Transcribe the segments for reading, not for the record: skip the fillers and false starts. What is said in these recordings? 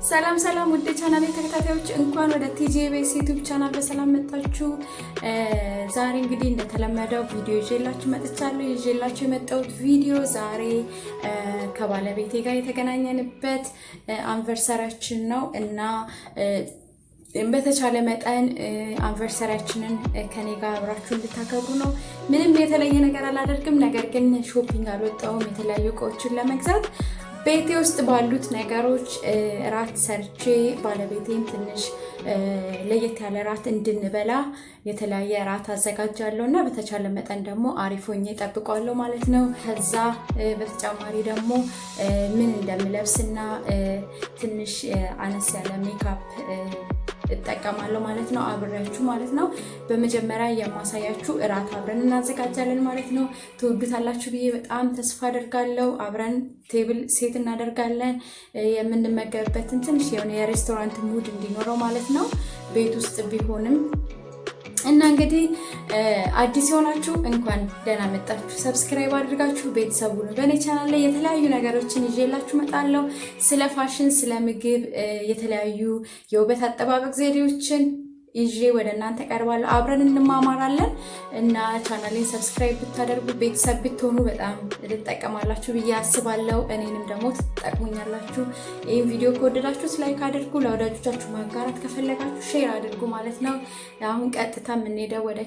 ሰላም ሰላም ወደ ቻናሌ ተከታታዮች እንኳን ወደ ቲጂቤስ ዩቲዩብ ቻናል በሰላም መጣችሁ። ዛሬ እንግዲህ እንደተለመደው ቪዲዮ ይዤላችሁ መጥቻለሁ። ይዤላችሁ የመጣሁት ቪዲዮ ዛሬ ከባለቤቴ ጋር የተገናኘንበት አንቨርሰሪያችን ነው እና በተቻለ መጠን አንቨርሰሪያችንን ከኔ ጋር አብራችሁ እንድታከብሩ ነው። ምንም የተለየ ነገር አላደርግም፣ ነገር ግን ሾፒንግ አልወጣሁም የተለያዩ እቃዎችን ለመግዛት ቤቴ ውስጥ ባሉት ነገሮች ራት ሰርቼ ባለቤቴን ትንሽ ለየት ያለ ራት እንድንበላ የተለያየ ራት አዘጋጃለሁ እና በተቻለ መጠን ደግሞ አሪፍ ሆኜ እጠብቀዋለሁ ማለት ነው። ከዛ በተጨማሪ ደግሞ ምን እንደምለብስና ትንሽ አነስ ያለ ሜካፕ እጠቀማለሁ ማለት ነው፣ አብሬያችሁ ማለት ነው። በመጀመሪያ የማሳያችሁ እራት አብረን እናዘጋጃለን ማለት ነው። ትወዱታላችሁ ብዬ በጣም ተስፋ አደርጋለሁ። አብረን ቴብል ሴት እናደርጋለን፣ የምንመገብበትን ትንሽ የሆነ የሬስቶራንት ሙድ እንዲኖረው ማለት ነው፣ ቤት ውስጥ ቢሆንም እና እንግዲህ አዲስ የሆናችሁ እንኳን ደህና መጣችሁ። ሰብስክራይብ አድርጋችሁ ቤተሰቡን በእኔ ቻናል ላይ የተለያዩ ነገሮችን ይዤላችሁ መጣለሁ። ስለ ፋሽን፣ ስለ ምግብ፣ የተለያዩ የውበት አጠባበቅ ዘዴዎችን ይዤ ወደ እናንተ ቀርባለሁ። አብረን እንማማራለን እና ቻናሌን ሰብስክራይብ ብታደርጉ ቤተሰብ ብትሆኑ በጣም ልትጠቀማላችሁ ብዬ አስባለሁ። እኔንም ደግሞ ትጠቅሙኛላችሁ። ይህን ቪዲዮ ከወደዳችሁት ላይክ አድርጉ፣ ለወዳጆቻችሁ ማጋራት ከፈለጋችሁ ሼር አድርጉ ማለት ነው። አሁን ቀጥታ የምንሄደው ወደ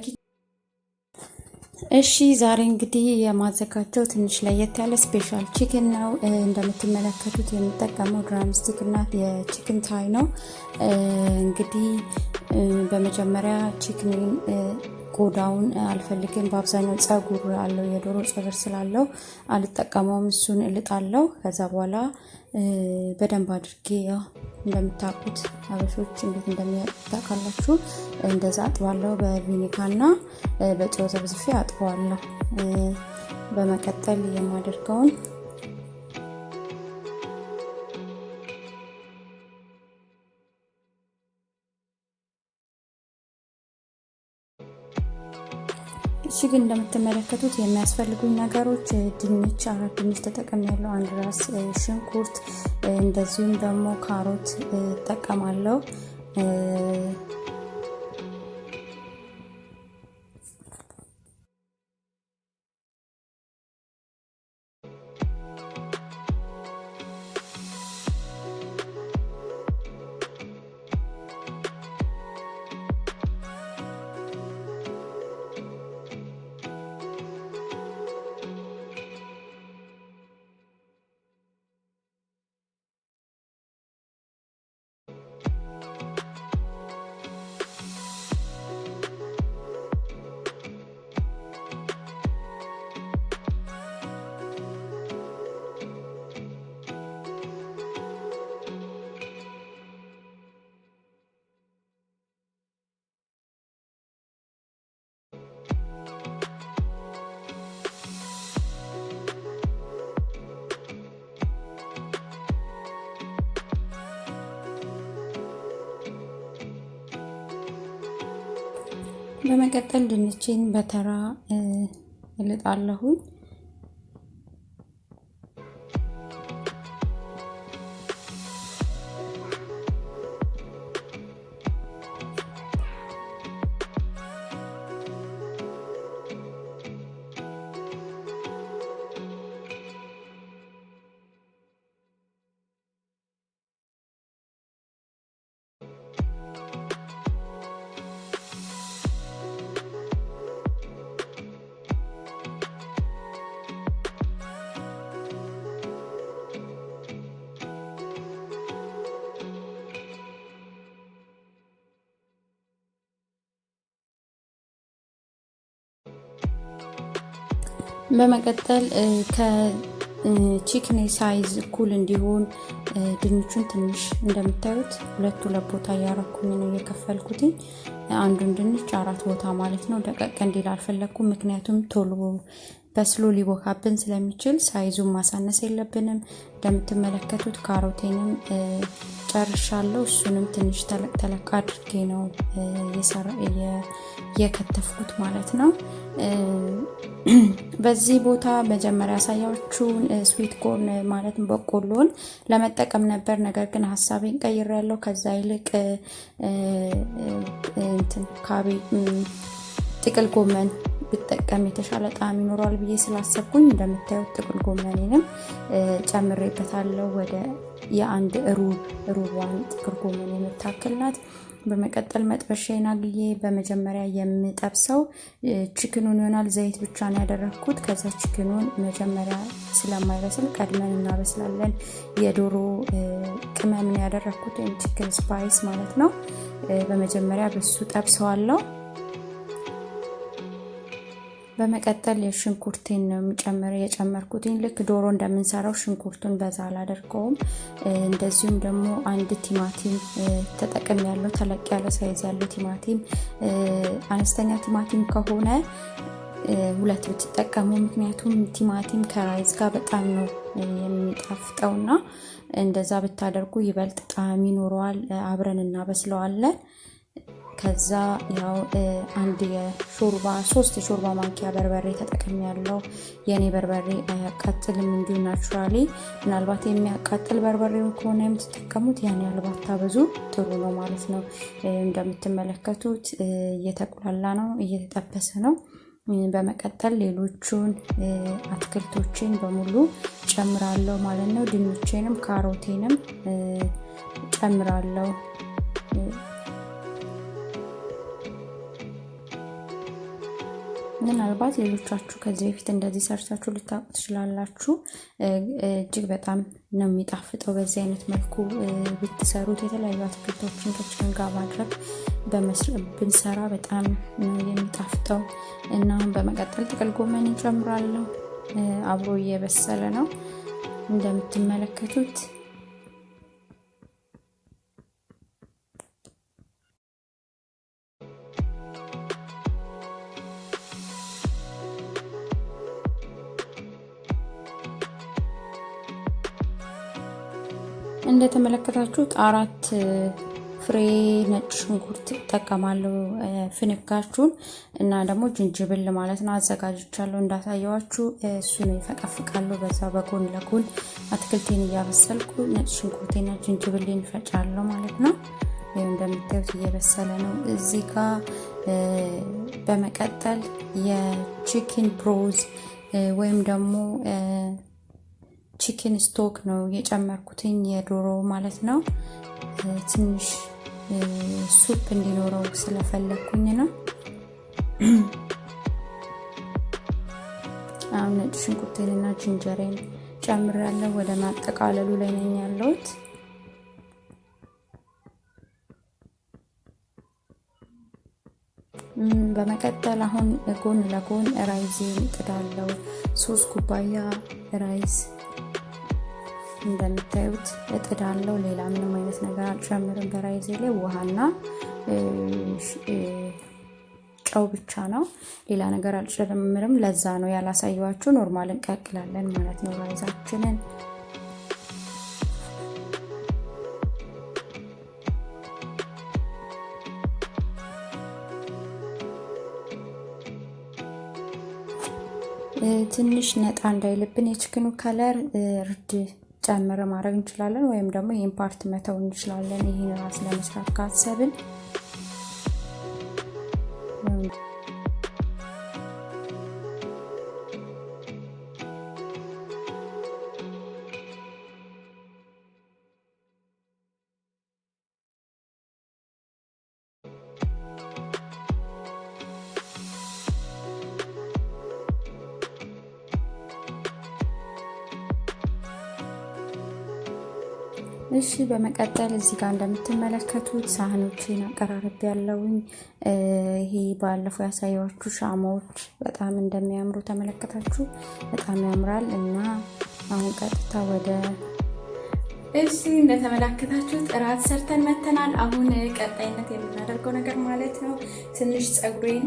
እሺ ዛሬ እንግዲህ የማዘጋጀው ትንሽ ለየት ያለ ስፔሻል ቺክን ነው። እንደምትመለከቱት የምጠቀመው ድራምስቲክ እና የቺክን ታይ ነው። እንግዲህ በመጀመሪያ ቺክንን ቆዳውን አልፈልግም። በአብዛኛው ጸጉር አለው፣ የዶሮ ጸጉር ስላለው አልጠቀመውም። እሱን እልጣለሁ። ከዛ በኋላ በደንብ አድርጌ እንደምታውቁት አበሾች እንዴት እንደሚያጣቃላችሁ እንደዛ አጥባለሁ። በቪኒጋና በጨው ዘብዝፌ አጥበዋለሁ። በመቀጠል የማደርገውን እሺ ግን እንደምትመለከቱት የሚያስፈልጉኝ ነገሮች ድንች፣ 4 ድንች ተጠቅሜያለሁ፣ 1 ራስ ሽንኩርት፣ እንደዚሁም ደግሞ ካሮት እጠቀማለሁ። በመቀጠል ድንቼን በተራ እልጣለሁ። በመቀጠል ከቺክኔ ሳይዝ እኩል እንዲሆን ድንቹን ትንሽ እንደምታዩት ሁለት ቦታ ያረኩኝ ነው የከፈልኩት። አንዱን ድንች 4 ቦታ ማለት ነው። ደቀቅ እንዲል አልፈለኩም፣ ምክንያቱም ቶሎ በስሎ ሊቦካብን ስለሚችል ሳይዙን ማሳነስ የለብንም። እንደምትመለከቱት ካሮቴንም ጨርሻለሁ። እሱንም ትንሽ ተለቅ አድርጌ ነው የከተፍኩት ማለት ነው። በዚህ ቦታ መጀመሪያ ያሳያችሁን ስዊት ኮርን ማለት በቆሎን ለመጠቀም ነበር። ነገር ግን ሀሳቤን ቀይሬያለሁ። ከዛ ይልቅ ጥቅል ጎመን ብጠቀም የተሻለ ጣዕም ይኖረዋል ብዬ ስላሰብኩኝ እንደምታዩት ጥቅል ጎመኔንም ጨምሬበታለሁ። ወደ የአንድ ሩቧን ጥቅል ጎመን የምታክል ናት። በመቀጠል መጥበሻዬን አግዬ በመጀመሪያ የምጠብሰው ቺክኑን ይሆናል። ዘይት ብቻ ነው ያደረኩት። ከዛ ቺክኑን መጀመሪያ ስለማይበስል ቀድመን እናበስላለን። የዶሮ ቅመም ነው ያደረኩት፣ ቺክን ስፓይስ ማለት ነው። በመጀመሪያ በሱ ጠብሰዋለሁ። በመቀጠል የሽንኩርቴን ነው የጨመርኩት። ልክ ዶሮ እንደምንሰራው ሽንኩርቱን በዛ አላደርገውም። እንደዚሁም ደግሞ አንድ ቲማቲም ተጠቅም ያለው ተለቅ ያለ ሳይዝ ያለው ቲማቲም፣ አነስተኛ ቲማቲም ከሆነ 2 ብትጠቀሙ፣ ምክንያቱም ቲማቲም ከራይዝ ጋር በጣም ነው የሚጣፍጠውና እንደዛ ብታደርጉ ይበልጥ ጣዕም ይኖረዋል። አብረን እናበስለዋለን። ከዛ ያው አንድ ሶስት የሾርባ ማንኪያ በርበሬ ተጠቅም ያለው። የኔ በርበሬ አያቃጥልም፣ እንዲሁ ናቹራሊ። ምናልባት የሚያቃጥል በርበሬው ከሆነ የምትጠቀሙት ያን ያልባታ ብዙ ጥሩ ነው ማለት ነው። እንደምትመለከቱት እየተቁላላ ነው፣ እየተጠበሰ ነው። በመቀጠል ሌሎቹን አትክልቶችን በሙሉ ጨምራለሁ ማለት ነው። ድንቼንም ካሮቴንም ጨምራለሁ። ምናልባት ሌሎቻችሁ ከዚህ በፊት እንደዚህ ሰርታችሁ ልታውቁ ትችላላችሁ። እጅግ በጣም ነው የሚጣፍጠው። በዚህ አይነት መልኩ ብትሰሩት የተለያዩ አትክልቶችን ከቺክን ጋር ማድረግ ብንሰራ በጣም ነው የሚጣፍጠው። እና በመቀጠል ጥቅል ጎመን እንጨምራለሁ። አብሮ እየበሰለ ነው እንደምትመለከቱት። እንደተመለከታችሁት 4 ፍሬ ነጭ ሽንኩርት እጠቀማለሁ፣ ፍንካችሁን እና ደግሞ ጅንጅብል ማለት ነው አዘጋጅቻለሁ እንዳሳየዋችሁ። እሱን ይፈቀፍቃለሁ። በዛ በጎን ለጎን አትክልቴን እያበሰልኩ ነጭ ሽንኩርቴና ጅንጅብሌን ፈጫለሁ ማለት ነው። ይሄው እንደምታዩት እየበሰለ ነው። እዚህ ጋር በመቀጠል የቺክን ብሮዝ ወይም ደግሞ ቺክን ስቶክ ነው የጨመርኩትኝ፣ የዶሮ ማለት ነው። ትንሽ ሱፕ እንዲኖረው ስለፈለኩኝ ነው። አሁን ነጭ ሽንኩርቴንና ጅንጀሬን ጨምሬያለሁ። ወደ ማጠቃለሉ ላይ ነኝ ያለሁት። በመቀጠል አሁን ጎን ለጎን ራይዜን እጥዳለሁ። 3 ኩባያ ራይዝ እንደምታዩት እጥዳለሁ። ሌላ ምንም አይነት ነገር አልጨምርም። በራይዜ ላይ ውሃና ጨው ብቻ ነው፣ ሌላ ነገር አልጨምርም። ለዛ ነው ያላሳየዋችሁ። ኖርማል እንቀቅላለን ማለት ነው ራይዛችንን። ትንሽ ነጣ እንዳይልብን የቺክኑ ከለር እርድ ጨምረ ማድረግ እንችላለን፣ ወይም ደግሞ ይሄን ፓርት መተው እንችላለን። ይሄን ራስ ለመስራት ካሰብን እሺ። በመቀጠል እዚህ ጋር እንደምትመለከቱት ሳህኖችን አቀራረብ ያለውኝ። ይሄ ባለፈው ያሳየዋችሁ ሻማዎች በጣም እንደሚያምሩ ተመለከታችሁ። በጣም ያምራል። እና አሁን ቀጥታ ወደ እንደተመለከታችሁት እራት ሰርተን መተናል። አሁን ቀጣይነት የምናደርገው ነገር ማለት ነው ትንሽ ፀጉሬን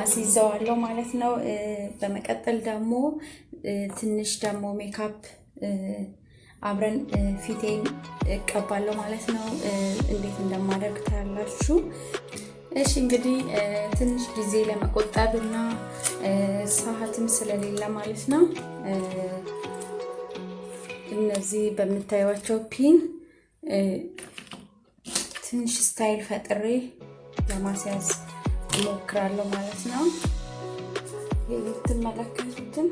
አስይዘዋለሁ ማለት ነው። በመቀጠል ደግሞ ትንሽ ደግሞ ሜካፕ አብረን ፊቴን እቀባለሁ ማለት ነው። እንዴት እንደማደርግ ታያላችሁ። እሺ እንግዲህ ትንሽ ጊዜ ለመቆጠብ እና ሰዓትም ስለሌለ ማለት ነው እነዚህ በምታዩዋቸው ፒን ትንሽ ስታይል ፈጥሬ ለማስያዝ እሞክራለሁ ማለት ነው። የምትመለከቱትን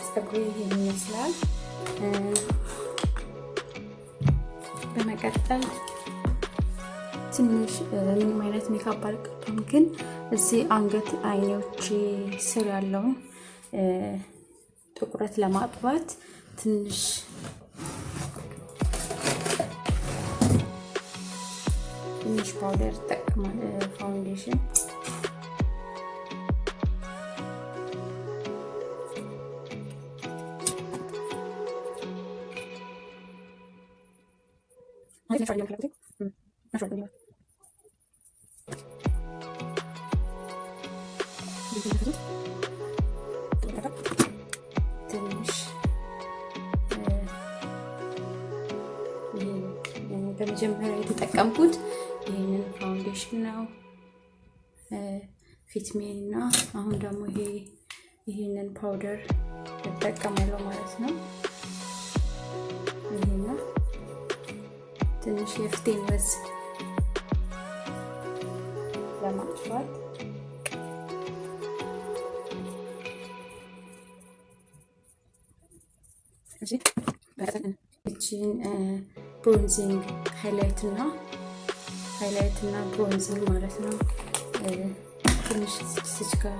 ፀጉሬ ይሄን ይመስላል። በመቀጠል ትንሽ ምንም አይነት ሜካፕ አልቀባም፣ ግን እዚህ አንገት አይኖች ስር ያለውን ጥቁረት ለማጥፋት ትንሽ ፓውደር እጠቀማለሁ፣ ፋውንዴሽን በመጀመሪያ የተጠቀምኩት ይሄንን ፋውንዴሽን ነው ፊትሜ እና አሁን ደግሞ ይሄንን ፓውደር እጠቀማለሁ ማለት ነው። ይሄና ትንሽ የፊቴን ወዝ ለማጥፋት እቺን ብሮንዚንግ ሃይላይት እና ብሮንዚንግ ማለት ነው። ትንሽ ስች ጋር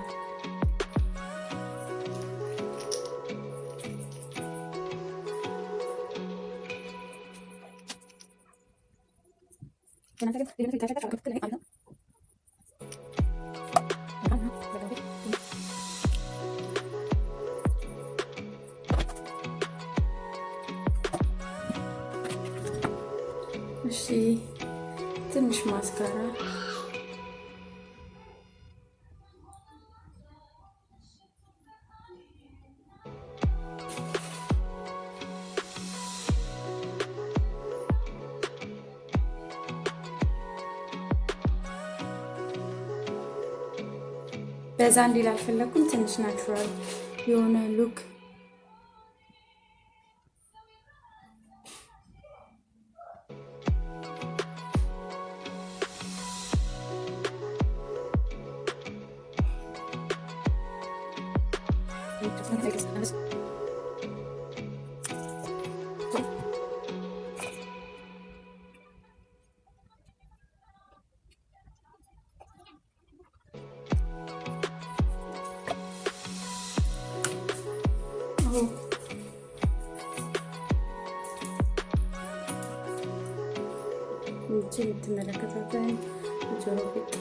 እሺ ትንሽ ማስካራ በዛ እንዲል አልፈለኩም። ትንሽ ናቹራል የሆነ ሉክ የምትመለከታትን ጆሮ ጌጥ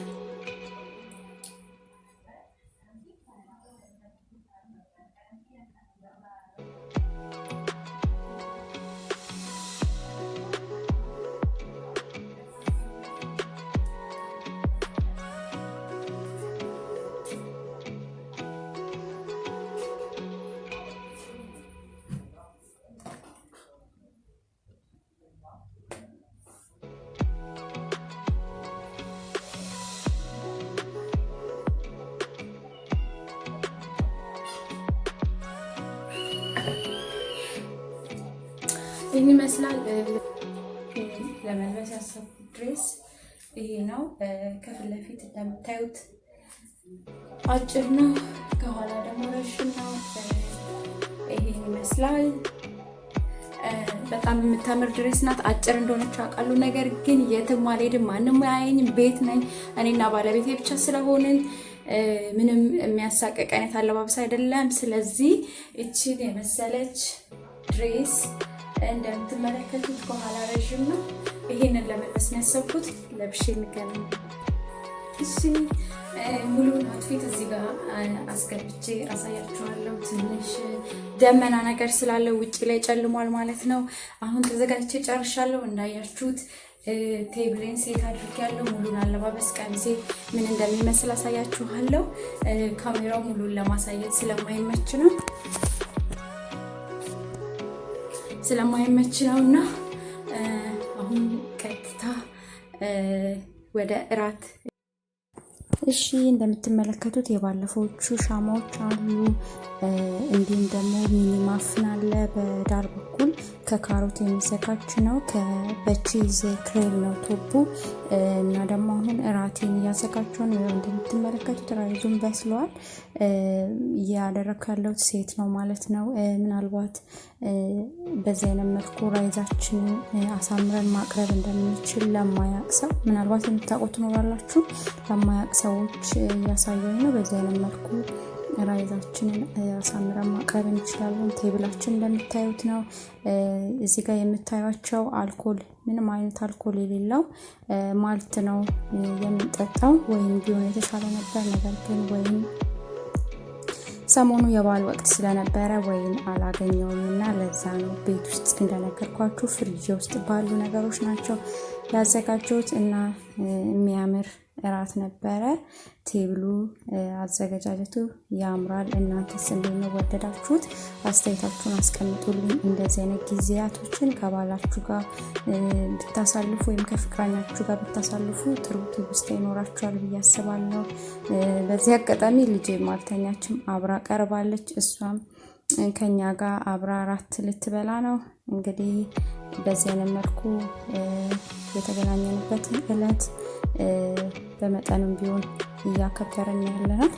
ይህን ይመስላል። ለመልበስ ያሰብኩት ድሬስ ይሄ ነው። ከፊት ለፊት እንደምታዩት አጭር ነው፣ ከኋላ ደግሞ ረዥም ነው። ይሄን ይመስላል። በጣም የምታምር ድሬስ ናት። አጭር እንደሆነች አውቃለሁ፣ ነገር ግን የትም አልሄድም፣ ማንም አያየኝም፣ ቤት ነኝ። እኔና ባለቤቴ ብቻ ስለሆንን ምንም የሚያሳቅቅ አይነት አለባበስ አይደለም። ስለዚህ እቺን የመሰለች ድሬስ እንደምትመለከቱት ከኋላ ረዥም ነው። ይሄንን ለመልበስ ነው ያሰብኩት። ለብሼ እንገናኝ። እሺ ሙሉውን አውትፊት እዚህ ጋር አስገብቼ አሳያችኋለሁ። ትንሽ ደመና ነገር ስላለ ውጪ ላይ ጨልሟል ማለት ነው። አሁን ተዘጋጅቼ ጨርሻለሁ። እንዳያችሁት ቴብሌን ሴት አድርጌያለሁ። ሙሉን አለባበስ ቀሚሴ ምን እንደሚመስል አሳያችኋለሁ። ካሜራው ሙሉን ለማሳየት ስለማይመች ነውና አሁን ቀጥታ ወደ እራት። እሺ እንደምትመለከቱት የባለፈዎቹ ሻማዎች አሉ። እንዲሁም ደግሞ ሚኒ ማፍን አለ በዳር በኩል ከካሮት የሚዘጋጅ ነው። በቺዝ ክሬል ነው ቶፑ። እና ደግሞ አሁን እራቴን እያዘጋጀሁ ነው። እንደምትመለከቱት ራይዙን በስለዋል። እያደረኩ ያለሁት ሴት ነው ማለት ነው። ምናልባት በዚህ አይነት መልኩ ራይዛችንን አሳምረን ማቅረብ እንደምንችል ለማያውቅ ሰው፣ ምናልባት የምታውቁት ትኖራላችሁ፣ ለማያውቅ ሰዎች እያሳየኝ ነው። በዚህ አይነት መልኩ ራይዛችንን አሳምረን ማቅረብ እንችላለን። ቴብላችን እንደምታዩት ነው። እዚህ ጋር የምታዩቸው አልኮል፣ ምንም አይነት አልኮል የሌለው ማልት ነው የምንጠጣው። ወይም ቢሆን የተሻለ ነበር፣ ነገር ግን ወይም ሰሞኑ የበዓል ወቅት ስለነበረ ወይም አላገኘውም እና ለዛ ነው ቤት ውስጥ እንደነገርኳችሁ ፍሪጅ ውስጥ ባሉ ነገሮች ናቸው ያዘጋጀሁት። እና የሚያምር እራት ነበረ። ቴብሉ አዘገጃጀቱ ያምራል። እናንተስ እንዴት ነው? ወደዳችሁት? አስተያየታችሁን አስቀምጡልኝ። እንደዚህ አይነት ጊዜያቶችን ከባላችሁ ጋር ብታሳልፉ ወይም ከፍቅረኛችሁ ጋር ብታሳልፉ ጥሩ ትውስታ ይኖራችኋል ብዬ አስባለሁ። በዚህ አጋጣሚ ልጄ ማልተኛችም አብራ ቀርባለች። እሷም ከኛ ጋር አብራ እራት ልትበላ ነው። እንግዲህ በዚህ አይነት መልኩ የተገናኘንበትን እለት በመጠኑም ቢሆን እያከበርን ያለነው።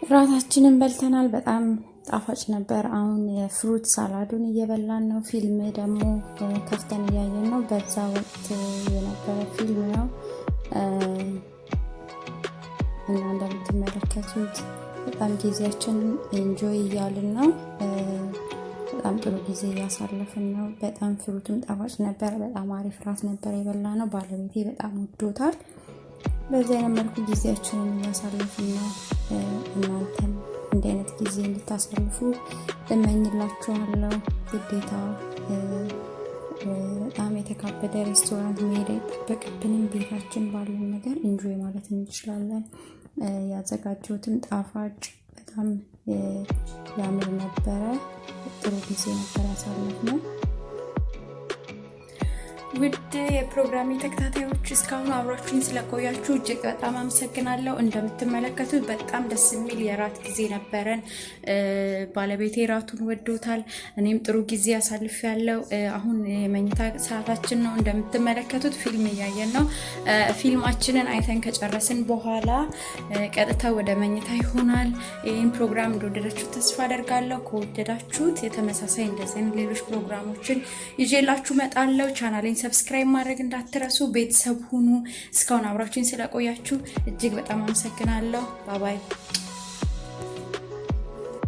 ራታችንን በልተናል። በጣም ጣፋጭ ነበር። አሁን የፍሩት ሳላዱን እየበላን ነው። ፊልም ደግሞ ከፍተን እያየን ነው። በዛ ወቅት የነበረ ፊልም ነው እና እንደምትመለከቱት በጣም ጊዜያችንን ኤንጆይ እያልን ነው። በጣም ጥሩ ጊዜ እያሳለፍን ነው። በጣም ፍሩትም ጣፋጭ ነበር። በጣም አሪፍ ራት ነበር የበላ ነው። ባለቤቴ በጣም ወዶታል። በዚህ አይነት መልኩ ጊዜያችንን እያሳለፍን ነው። እናንተም እንዲህ አይነት ጊዜ እንድታሳልፉ እመኝላችኋለሁ። ግዴታ በጣም የተካበደ ሬስቶራንት መሄድ አይጠበቅብንም። ቤታችን ባለን ነገር ኢንጆይ ማለት እንችላለን። ያዘጋጀሁትም ጣፋጭ በጣም ያምር ነበረ። ጥሩ ጊዜ ነበር ያሳለፍነው። ውድ የፕሮግራሚ ተከታታዮች እስካሁን አብራችሁኝ ስለቆያችሁ እጅግ በጣም አመሰግናለሁ። እንደምትመለከቱት በጣም ደስ የሚል የራት ጊዜ ነበረን። ባለቤቴ ራቱን ወዶታል። እኔም ጥሩ ጊዜ አሳልፌያለሁ። አሁን የመኝታ ሰዓታችን ነው። እንደምትመለከቱት ፊልም እያየን ነው። ፊልማችንን አይተን ከጨረስን በኋላ ቀጥታ ወደ መኝታ ይሆናል። ይህን ፕሮግራም እንደወደዳችሁ ተስፋ አደርጋለሁ። ከወደዳችሁት የተመሳሳይ እንደዚህ ሌሎች ፕሮግራሞችን ይዤላችሁ እመጣለሁ። ቻናሌን ሰብስክራይብ ማድረግ እንዳትረሱ። ቤተሰብ ሁኑ። እስካሁን አብራችሁኝ ስለቆያችሁ እጅግ በጣም አመሰግናለሁ። ባባይ